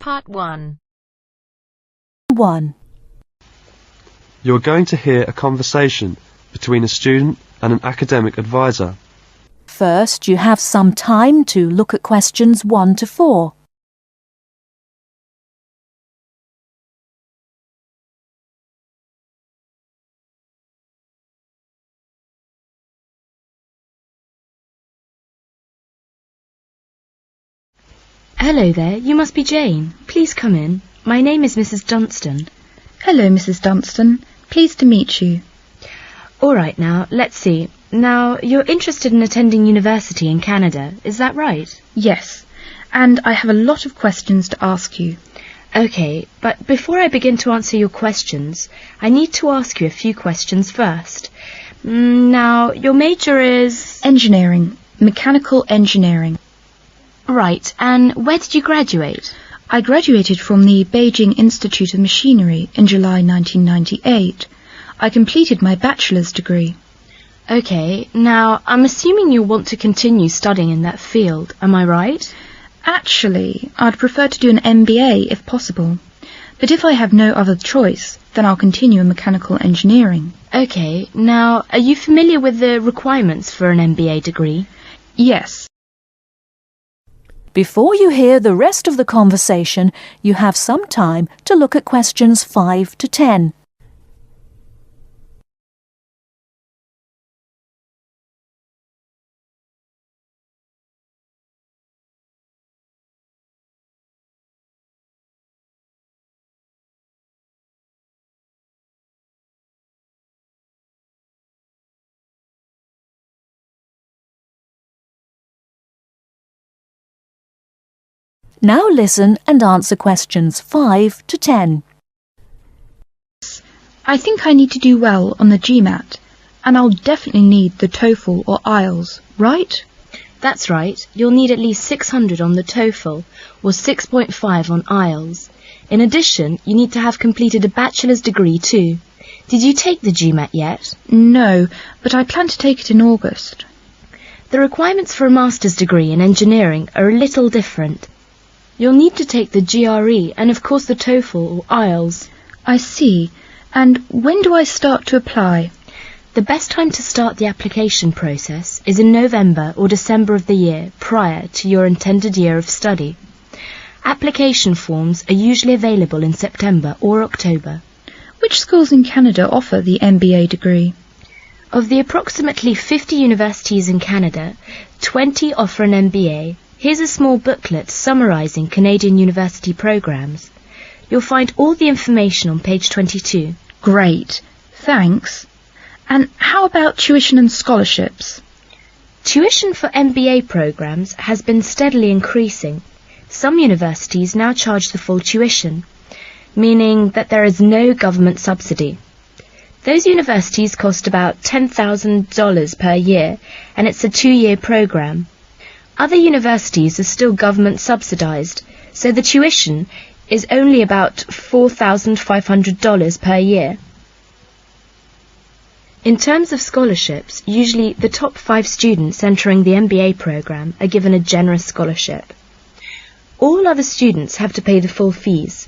Part 1. 1. You're going to hear a conversation between a student and an academic advisor. First, you have some time to look at questions 1 to 4. Hello there, you must be Jane. Please come in. My name is Mrs. Dunstan. Hello, Mrs. Dunstan. Pleased to meet you. All right now, let's see. Now, you're interested in attending university in Canada, is that right? Yes, and I have a lot of questions to ask you. Okay, but before I begin to answer your questions, I need to ask you a few questions first. Now, your major is... Engineering. Mechanical engineering. Right, and where did you graduate? I graduated from the Beijing Institute of Machinery in July 1998. I completed my bachelor's degree. Okay, now, I'm assuming you'll want to continue studying in that field, am I right? Actually, I'd prefer to do an MBA if possible. But if I have no other choice, then I'll continue in mechanical engineering. Okay, now, are you familiar with the requirements for an MBA degree? Yes. Before you hear the rest of the conversation, you have some time to look at questions 5 to 10. Now listen and answer questions 5 to 10. I think I need to do well on the GMAT, and I'll definitely need the TOEFL or IELTS, right? That's right. You'll need at least 600 on the TOEFL or 6.5 on IELTS. In addition, you need to have completed a bachelor's degree too. Did you take the GMAT yet? No, but I plan to take it in August. The requirements for a master's degree in engineering are a little different. You'll need to take the GRE and of course the TOEFL or IELTS. I see. And when do I start to apply? The best time to start the application process is in November or December of the year prior to your intended year of study. Application forms are usually available in September or October. Which schools in Canada offer the MBA degree? Of the approximately 50 universities in Canada, 20 offer an MBA. Here's a small booklet summarising Canadian university programmes. You'll find all the information on page 22. Great, thanks. And how about tuition and scholarships? Tuition for MBA programmes has been steadily increasing. Some universities now charge the full tuition, meaning that there is no government subsidy. Those universities cost about $10,000 per year, and it's a 2-year programme. Other universities are still government subsidised, so the tuition is only about $4,500 per year. In terms of scholarships, usually the top 5 students entering the MBA programme are given a generous scholarship. All other students have to pay the full fees.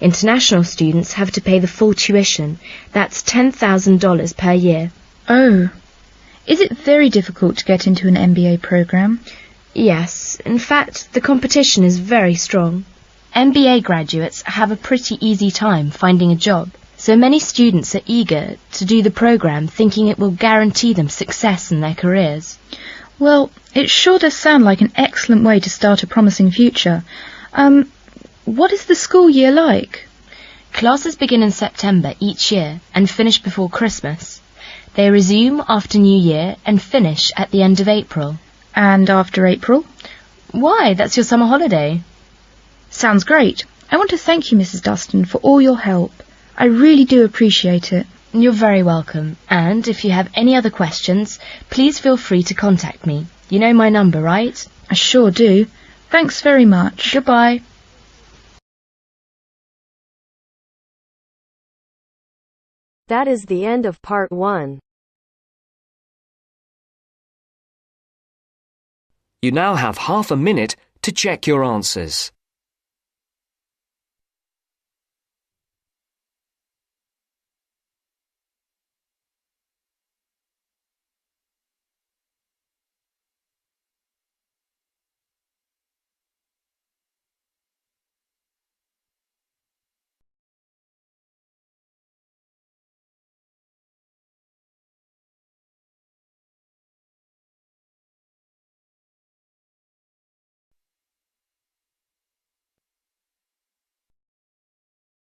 International students have to pay the full tuition, that's $10,000 per year. Oh, is it very difficult to get into an MBA programme? Yes, in fact, the competition is very strong. MBA graduates have a pretty easy time finding a job, so many students are eager to do the programme thinking it will guarantee them success in their careers. Well, it sure does sound like an excellent way to start a promising future. What is the school year like? Classes begin in September each year and finish before Christmas. They resume after New Year and finish at the end of April. And after April? Why, that's your summer holiday. Sounds great. I want to thank you, Mrs. Dunstan, for all your help. I really do appreciate it. You're very welcome. And if you have any other questions, please feel free to contact me. You know my number, right? I sure do. Thanks very much. Goodbye. That is the end of part 1. You now have half a minute to check your answers.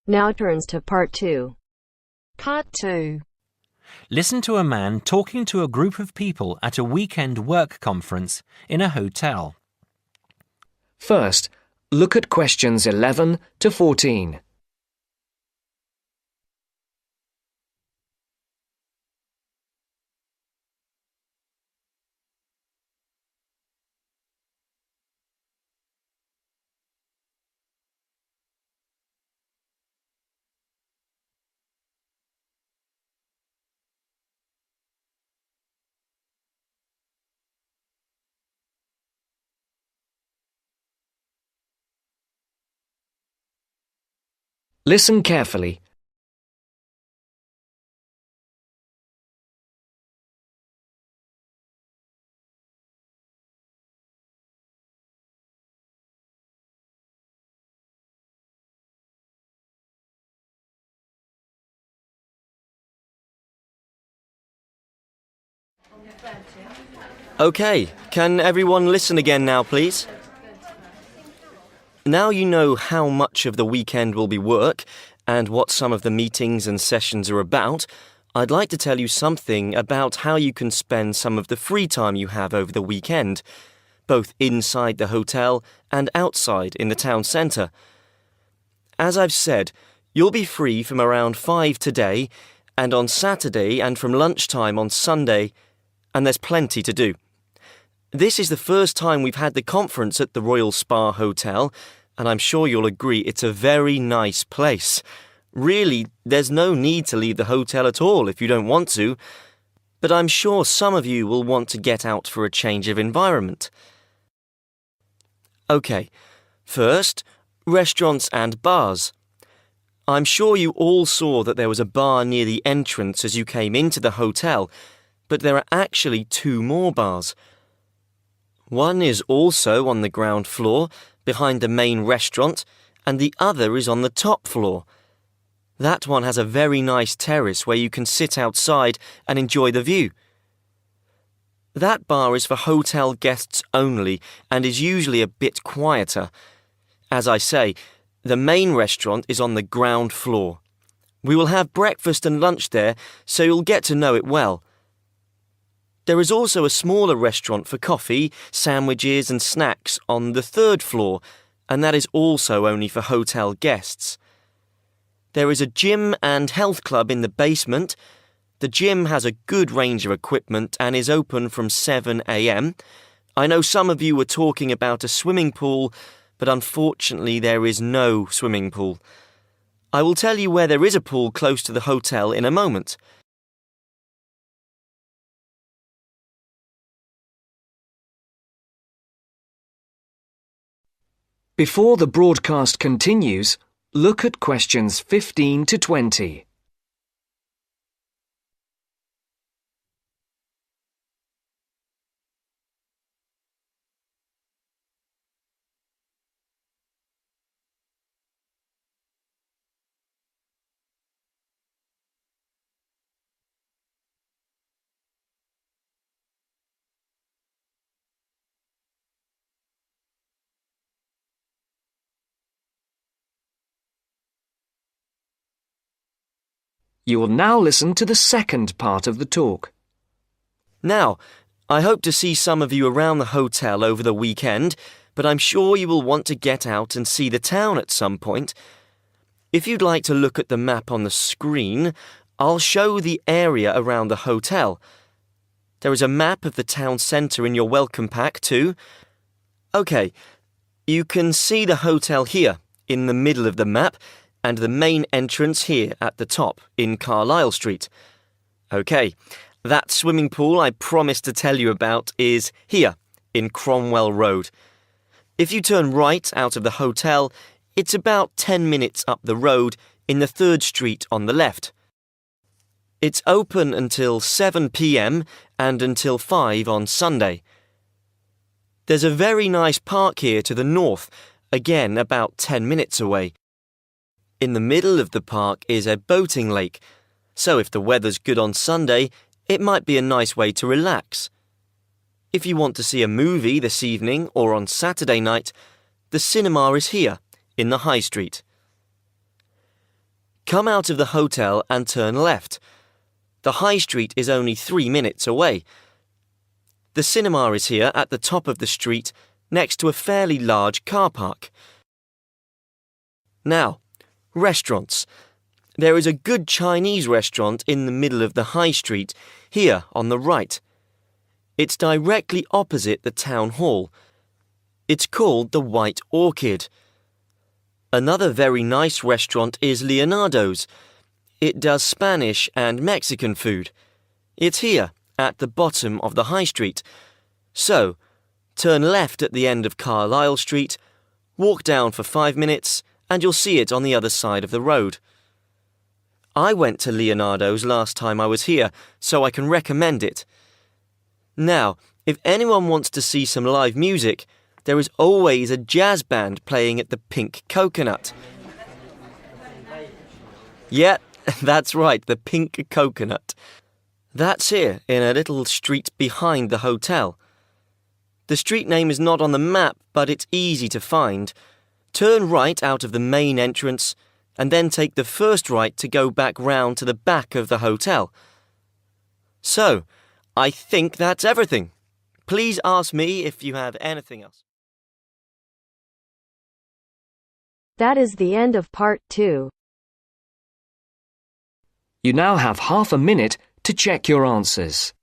Now turns to part 2. Part 2. Listen to a man talking to a group of people at a weekend work conference in a hotel. First, look at questions 11 to 14. Listen carefully. OK, can everyone listen again now, please? Now you know how much of the weekend will be work and what some of the meetings and sessions are about, I'd like to tell you something about how you can spend some of the free time you have over the weekend, both inside the hotel and outside in the town centre. As I've said, you'll be free from around 5 today and on Saturday and from lunchtime on Sunday, and there's plenty to do. This is the first time we've had the conference at the Royal Spa Hotel, and I'm sure you'll agree it's a very nice place. Really, there's no need to leave the hotel at all if you don't want to, but I'm sure some of you will want to get out for a change of environment. OK, first, restaurants and bars. I'm sure you all saw that there was a bar near the entrance as you came into the hotel, but there are actually 2 more bars. One is also on the ground floor, behind the main restaurant, and the other is on the top floor. That one has a very nice terrace where you can sit outside and enjoy the view. That bar is for hotel guests only and is usually a bit quieter. As I say, the main restaurant is on the ground floor. We will have breakfast and lunch there, so you'll get to know it well. There is also a smaller restaurant for coffee, sandwiches and snacks on the 3rd floor, and that is also only for hotel guests. There is a gym and health club in the basement. The gym has a good range of equipment and is open from 7 a.m. I know some of you were talking about a swimming pool, but unfortunately there is no swimming pool. I will tell you where there is a pool close to the hotel in a moment. Before the broadcast continues, look at questions 15 to 20. You will now listen to the second part of the talk. Now, I hope to see some of you around the hotel over the weekend, but I'm sure you will want to get out and see the town at some point. If you'd like to look at the map on the screen, I'll show the area around the hotel. There is a map of the town centre in your welcome pack too. OK, you can see the hotel here, in the middle of the map, and the main entrance here at the top, in Carlisle Street. OK, that swimming pool I promised to tell you about is here, in Cromwell Road. If you turn right out of the hotel, it's about 10 minutes up the road in the 3rd Street on the left. It's open until 7 p.m. and until 5 on Sunday. There's a very nice park here to the north, again about 10 minutes away. In the middle of the park is a boating lake, so if the weather's good on Sunday, it might be a nice way to relax. If you want to see a movie this evening or on Saturday night, the cinema is here, in the High Street. Come out of the hotel and turn left. The high street is only 3 minutes away. The cinema is here at the top of the street, next to a fairly large car park. Now, restaurants. There is a good Chinese restaurant in the middle of the high street, here on the right. It's directly opposite the town hall. It's called the White Orchid. Another very nice restaurant is Leonardo's. It does Spanish and Mexican food. It's here, at the bottom of the high street. So, turn left at the end of Carlisle Street, walk down for 5 minutes, and you'll see it on the other side of the road. I went to Leonardo's last time I was here, so I can recommend it. Now, if anyone wants to see some live music, there is always a jazz band playing at the Pink Coconut. Yeah, that's right, the Pink Coconut. That's here, in a little street behind the hotel. The street name is not on the map, but it's easy to find. Turn right out of the main entrance, and then take the first right to go back round to the back of the hotel. So, I think that's everything. Please ask me if you have anything else. That is the end of part 2. You now have half a minute to check your answers.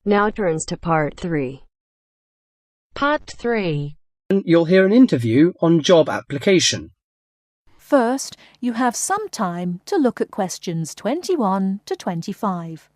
Now turns to part 3. Part 3. You'll hear an interview on job application. First, you have some time to look at questions 21 to 25.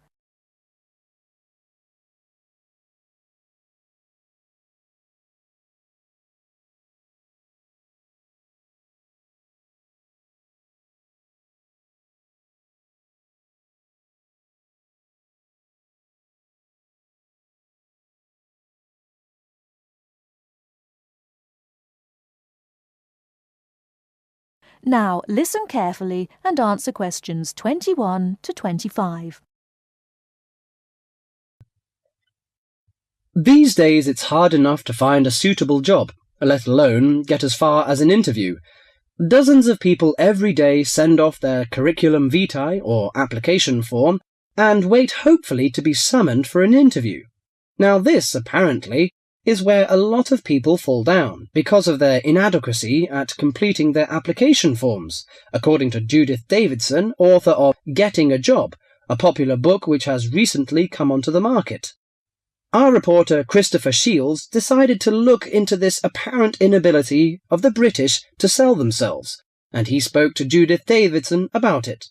Now listen carefully and answer questions 21 to 25. These days it's hard enough to find a suitable job, let alone get as far as an interview. Dozens of people every day send off their curriculum vitae or application form and wait hopefully to be summoned for an interview. Now this, apparently, is where a lot of people fall down because of their inadequacy at completing their application forms, according to Judith Davidson, author of Getting a Job, a popular book which has recently come onto the market. Our reporter Christopher Shields decided to look into this apparent inability of the British to sell themselves, and he spoke to Judith Davidson about it.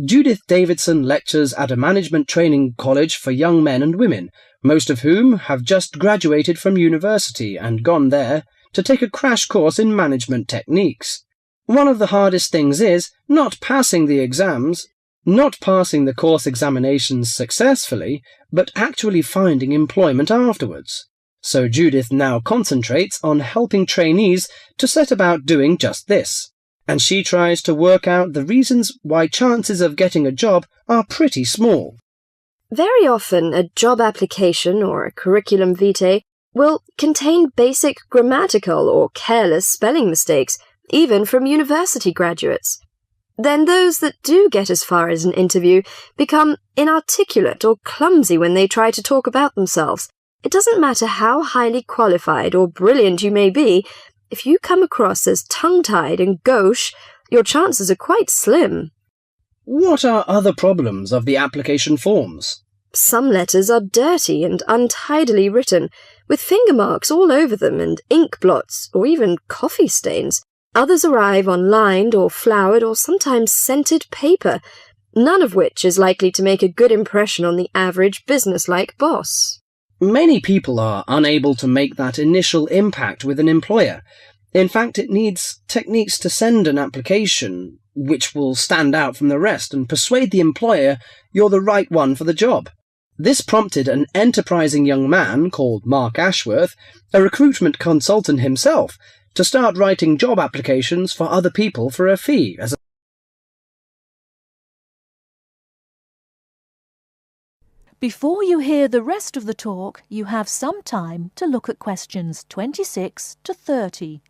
Judith Davidson lectures at a management training college for young men and women, most of whom have just graduated from university and gone there to take a crash course in management techniques. One of the hardest things is not passing the exams, not passing the course examinations successfully, but actually finding employment afterwards. So Judith now concentrates on helping trainees to set about doing just this. And she tries to work out the reasons why chances of getting a job are pretty small. Very often, a job application or a curriculum vitae will contain basic grammatical or careless spelling mistakes, even from university graduates. Then those that do get as far as an interview become inarticulate or clumsy when they try to talk about themselves. It doesn't matter how highly qualified or brilliant you may be, if you come across as tongue-tied and gauche, your chances are quite slim. What are other problems of the application forms? Some letters are dirty and untidily written, with finger marks all over them and ink blots or even coffee stains. Others arrive on lined or flowered or sometimes scented paper, none of which is likely to make a good impression on the average business-like boss. Many people are unable to make that initial impact with an employer. In fact, it needs techniques to send an application which will stand out from the rest and persuade the employer you're the right one for the job. This prompted an enterprising young man called Mark Ashworth, a recruitment consultant himself, to start writing job applications for other people for a fee. Before you hear the rest of the talk, you have some time to look at questions 26 to 30.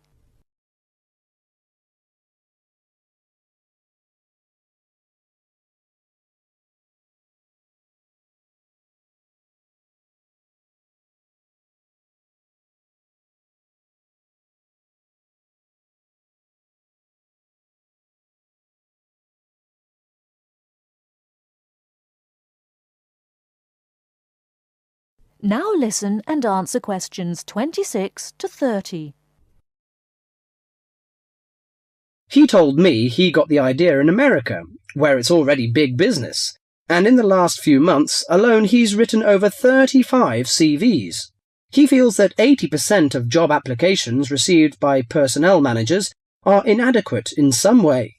Now listen and answer questions 26 to 30. He told me he got the idea in America, where it's already big business, and in the last few months alone he's written over 35 CVs. He feels that 80% of job applications received by personnel managers are inadequate in some way.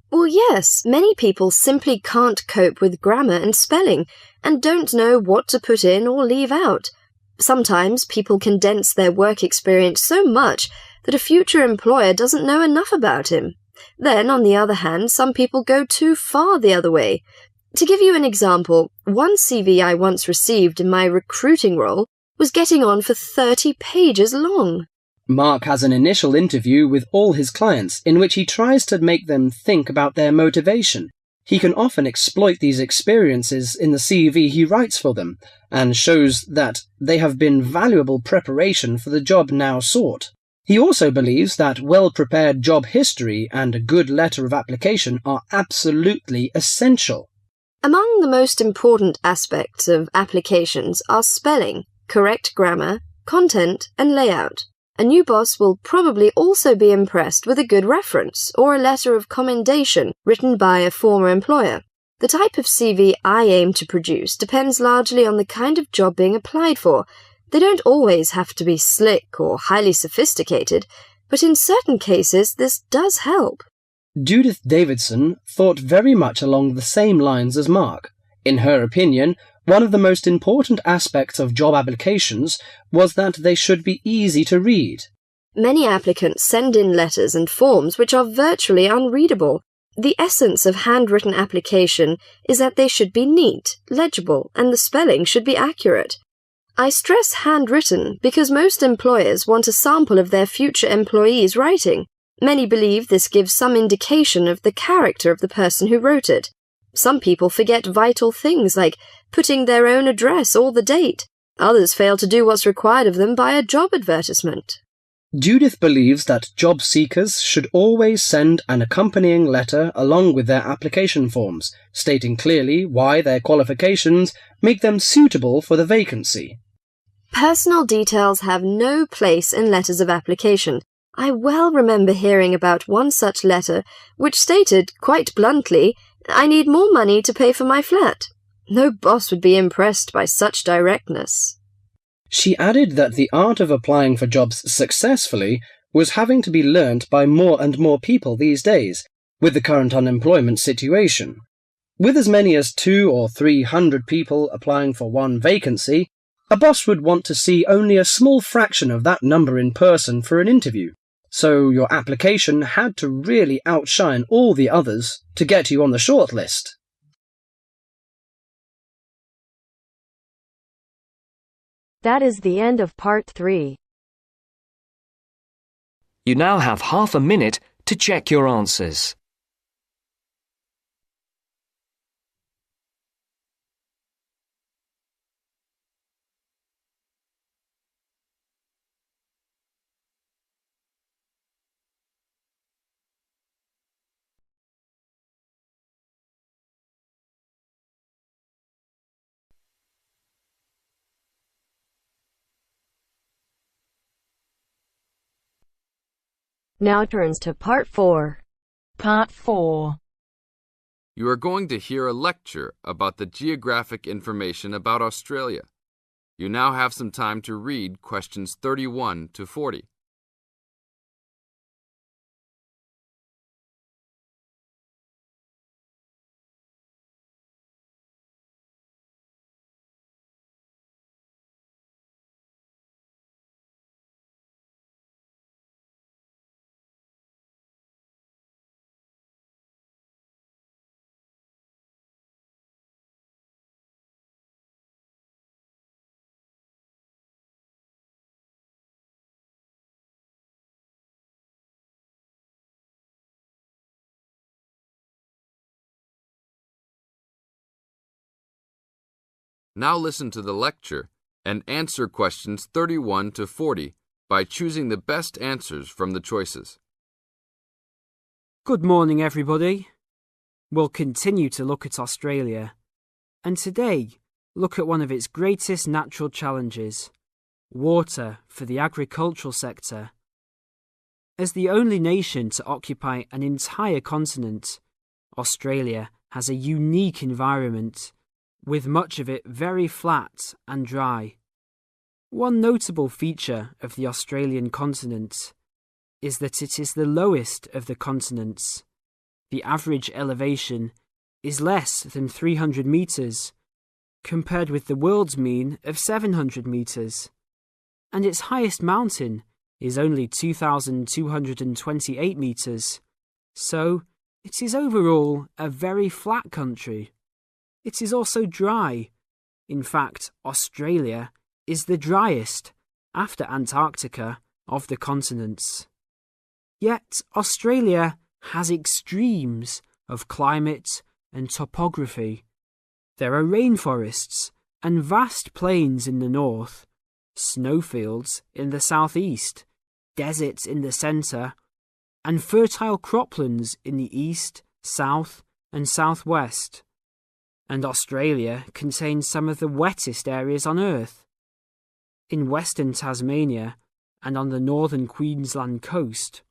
Well, yes, many people simply can't cope with grammar and spelling and don't know what to put in or leave out. Sometimes people condense their work experience so much that a future employer doesn't know enough about him. Then, on the other hand, some people go too far the other way. To give you an example, one CV I once received in my recruiting role was getting on for 30 pages long. Mark has an initial interview with all his clients in which he tries to make them think about their motivation. He can often exploit these experiences in the CV he writes for them and shows that they have been valuable preparation for the job now sought. He also believes that well-prepared job history and a good letter of application are absolutely essential. Among the most important aspects of applications are spelling, correct grammar, content, and layout. A new boss will probably also be impressed with a good reference or a letter of commendation written by a former employer. The type of CV I aim to produce depends largely on the kind of job being applied for. They don't always have to be slick or highly sophisticated, but in certain cases this does help. Judith Davidson thought very much along the same lines as Mark. In her opinion, one of the most important aspects of job applications was that they should be easy to read. Many applicants send in letters and forms which are virtually unreadable. The essence of handwritten application is that they should be neat, legible, and the spelling should be accurate. I stress handwritten because most employers want a sample of their future employees' writing. Many believe this gives some indication of the character of the person who wrote it. Some people forget vital things like putting their own address or the date. Others fail to do what's required of them by a job advertisement. Judith believes that job seekers should always send an accompanying letter along with their application forms, stating clearly why their qualifications make them suitable for the vacancy. Personal details have no place in letters of application. I well remember hearing about one such letter which stated, quite bluntly, I need more money to pay for my flat. No boss would be impressed by such directness. She added that the art of applying for jobs successfully was having to be learnt by more and more people these days, with the current unemployment situation. With as many as 200 or 300 people applying for one vacancy, a boss would want to see only a small fraction of that number in person for an interview. So your application had to really outshine all the others to get you on the shortlist. That is the end of part 3. You now have half a minute to check your answers. Now turns to part 4. Part 4. You are going to hear a lecture about the geographic information about Australia. You now have some time to read questions 31 to 40. Now listen to the lecture and answer questions 31 to 40 by choosing the best answers from the choices. Good morning, everybody. We'll continue to look at Australia, and today look at one of its greatest natural challenges, water for the agricultural sector. As the only nation to occupy an entire continent, Australia has a unique environment, with much of it very flat and dry. One notable feature of the Australian continent is that it is the lowest of the continents. The average elevation is less than 300 metres, compared with the world's mean of 700 metres, and its highest mountain is only 2,228 metres, so it is overall a very flat country. It is also dry. In fact, Australia is the driest, after Antarctica, of the continents. Yet Australia has extremes of climate and topography. There are rainforests and vast plains in the north, snowfields in the southeast, deserts in the centre, and fertile croplands in the east, south, and southwest. And Australia contains some of the wettest areas on Earth. In western Tasmania and on the northern Queensland coast.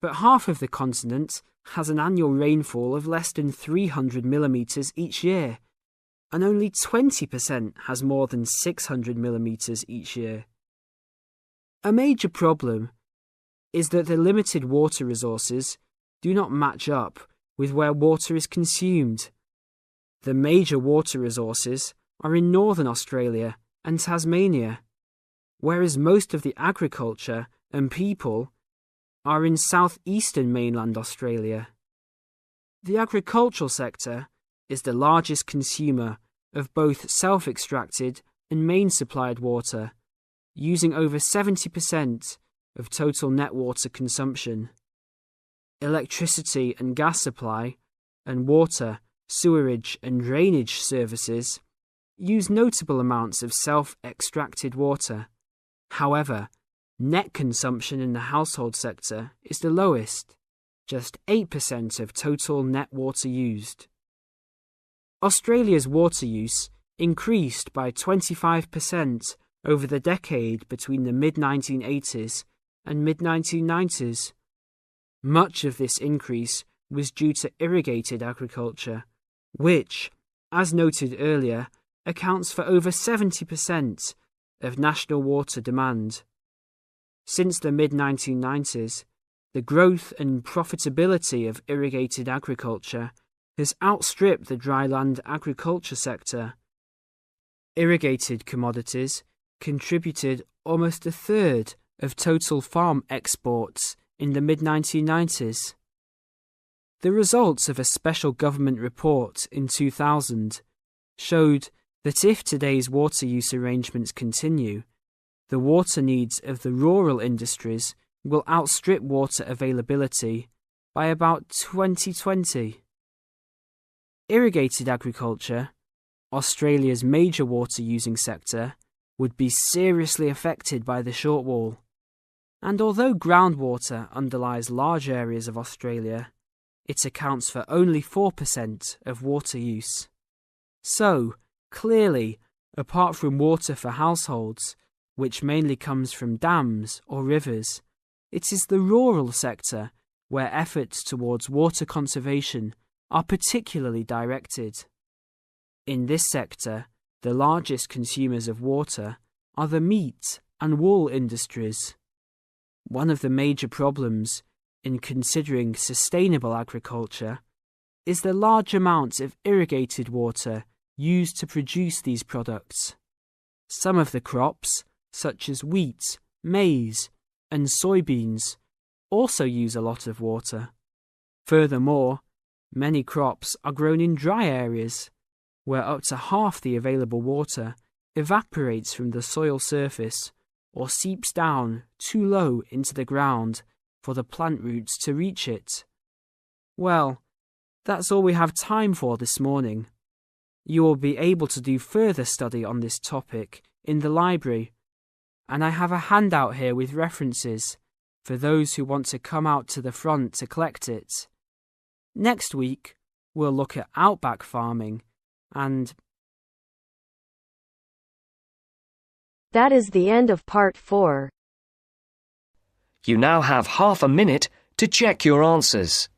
But half of the continent has an annual rainfall of less than 300 millimetres each year, and only 20% has more than 600 millimetres each year. A major problem is that the limited water resources do not match up with where water is consumed. The major water resources are in northern Australia and Tasmania, whereas most of the agriculture and people are in southeastern mainland Australia. The agricultural sector is the largest consumer of both self-extracted and main-supplied water, using over 70% of total net water consumption. Electricity and gas supply, and water, sewerage and drainage services use notable amounts of self-extracted water. However, net consumption in the household sector is the lowest, just 8% of total net water used. Australia's water use increased by 25% over the decade between the mid-1980s and mid-1990s. Much of this increase was due to irrigated agriculture, which, as noted earlier, accounts for over 70% of national water demand. Since the mid-1990s, the growth and profitability of irrigated agriculture has outstripped the dryland agriculture sector. Irrigated commodities contributed almost a third of total farm exports in the mid-1990s. The results of a special government report in 2000 showed that if today's water use arrangements continue, the water needs of the rural industries will outstrip water availability by about 2020. Irrigated agriculture, Australia's major water-using sector, would be seriously affected by the shortfall. And although groundwater underlies large areas of Australia, it accounts for only 4% of water use. So, clearly, apart from water for households, which mainly comes from dams or rivers, it is the rural sector where efforts towards water conservation are particularly directed. In this sector, the largest consumers of water are the meat and wool industries. One of the major problems in considering sustainable agriculture is the large amounts of irrigated water used to produce these products. Some of the crops, such as wheat, maize, and soybeans, also use a lot of water. Furthermore, many crops are grown in dry areas, where up to half the available water evaporates from the soil surface or seeps down too low into the ground for the plant roots to reach it. Well, that's all we have time for this morning. you will be able to do further study on this topic in the library, and I have a handout here with references for those who want to come out to the front to collect it. Next week, we'll look at outback farming and... That is the end of part 4. You now have half a minute to check your answers.